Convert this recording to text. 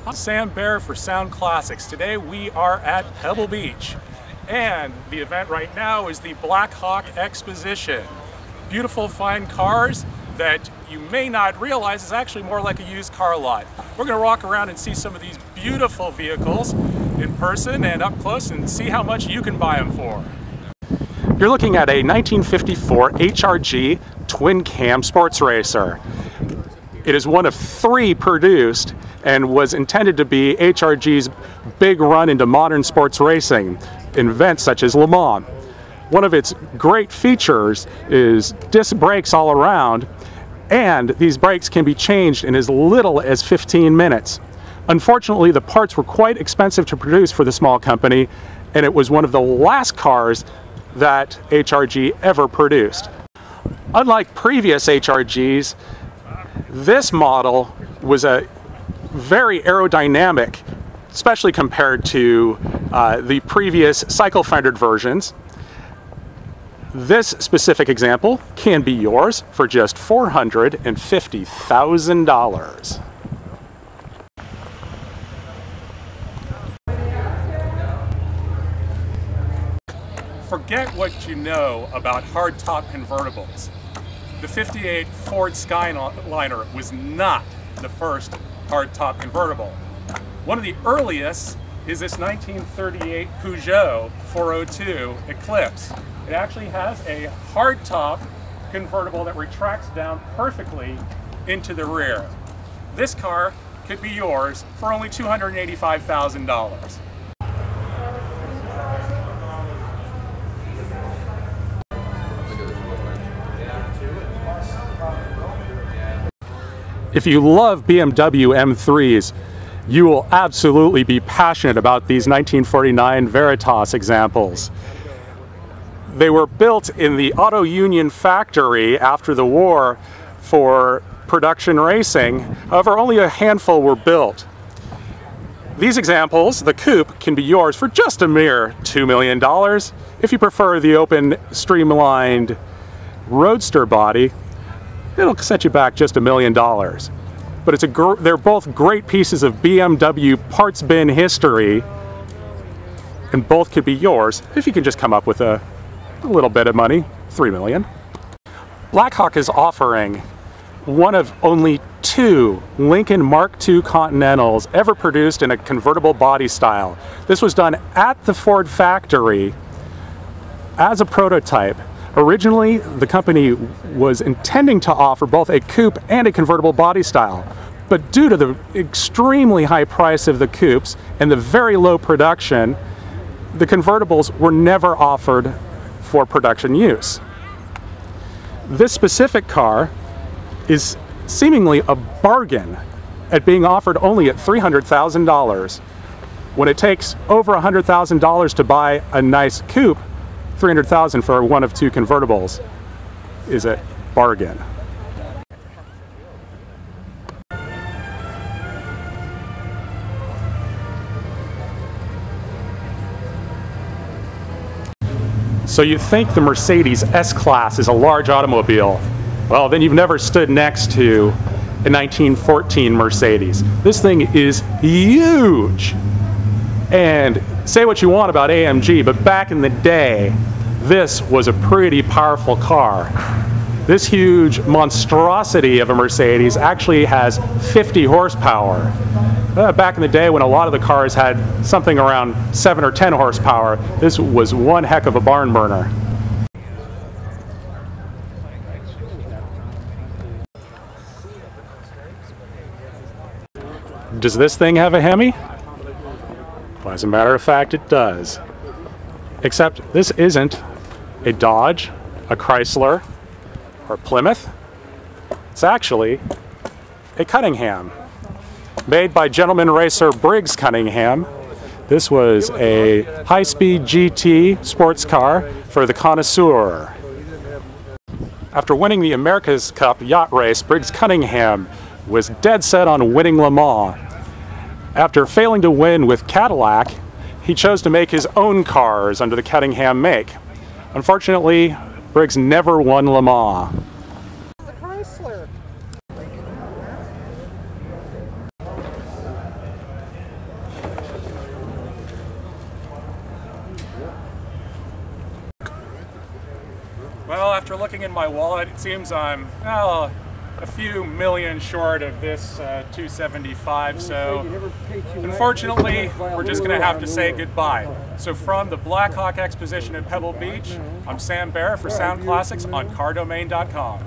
I'm Sam Bear for Sound Classics. Today we are at Pebble Beach, and the event right now is the Blackhawk Exposition. Beautiful, fine cars that you may not realize is actually more like a used car lot. We're going to walk around and see some of these beautiful vehicles in person and up close and see how much you can buy them for. You're looking at a 1954 HRG twin cam sports racer. It is one of 3 produced and was intended to be HRG's big run into modern sports racing in events such as Le Mans. One of its great features is disc brakes all around, and these brakes can be changed in as little as 15 minutes. Unfortunately, the parts were quite expensive to produce for the small company, and it was one of the last cars that HRG ever produced. Unlike previous HRGs, this model was a very aerodynamic, especially compared to the previous cycle-fendered versions. This specific example can be yours for just $450,000. Forget what you know about hardtop convertibles. The '58 Ford Skyliner was not the first hardtop convertible. One of the earliest is this 1938 Peugeot 402 Eclipse. It actually has a hardtop convertible that retracts down perfectly into the rear. This car could be yours for only $285,000. If you love BMW M3s, you will absolutely be passionate about these 1949 Veritas examples. They were built in the Auto Union factory after the war for production racing. However, only a handful were built. These examples, the coupe, can be yours for just a mere $2 million. If you prefer the open, streamlined roadster body, it'll set you back just $1 million. But they're both great pieces of BMW parts bin history, and both could be yours if you can just come up with a little bit of money, $3 million. Blackhawk is offering one of only 2 Lincoln Mark II Continentals ever produced in a convertible body style. This was done at the Ford factory as a prototype. Originally, the company was intending to offer both a coupe and a convertible body style, but due to the extremely high price of the coupes and the very low production, the convertibles were never offered for production use. This specific car is seemingly a bargain at being offered only at $300,000. When it takes over $100,000 to buy a nice coupe, $300,000 for one of 2 convertibles is a bargain. So you think the Mercedes S-Class is a large automobile? Well, then you've never stood next to a 1914 Mercedes. This thing is huge. And say what you want about AMG, but back in the day, this was a pretty powerful car. This huge monstrosity of a Mercedes actually has 50 horsepower. Back in the day when a lot of the cars had something around 7 or 10 horsepower, this was one heck of a barn burner. Does this thing have a Hemi? Well, as a matter of fact, it does. Except this isn't a Dodge, a Chrysler, or a Plymouth. It's actually a Cunningham, made by gentleman racer Briggs Cunningham. This was a high-speed GT sports car for the connoisseur. After winning the America's Cup yacht race, Briggs Cunningham was dead set on winning Le Mans. After failing to win with Cadillac, he chose to make his own cars under the Cunningham make. Unfortunately, Briggs never won Le Mans. The Chrysler. Well, after looking in my wallet, it seems I'm a few million short of this 275, so unfortunately we're just going to have to say goodbye. So from the Blackhawk Exposition at Pebble Beach, I'm Sam Bear for Sound Classics on cardomain.com.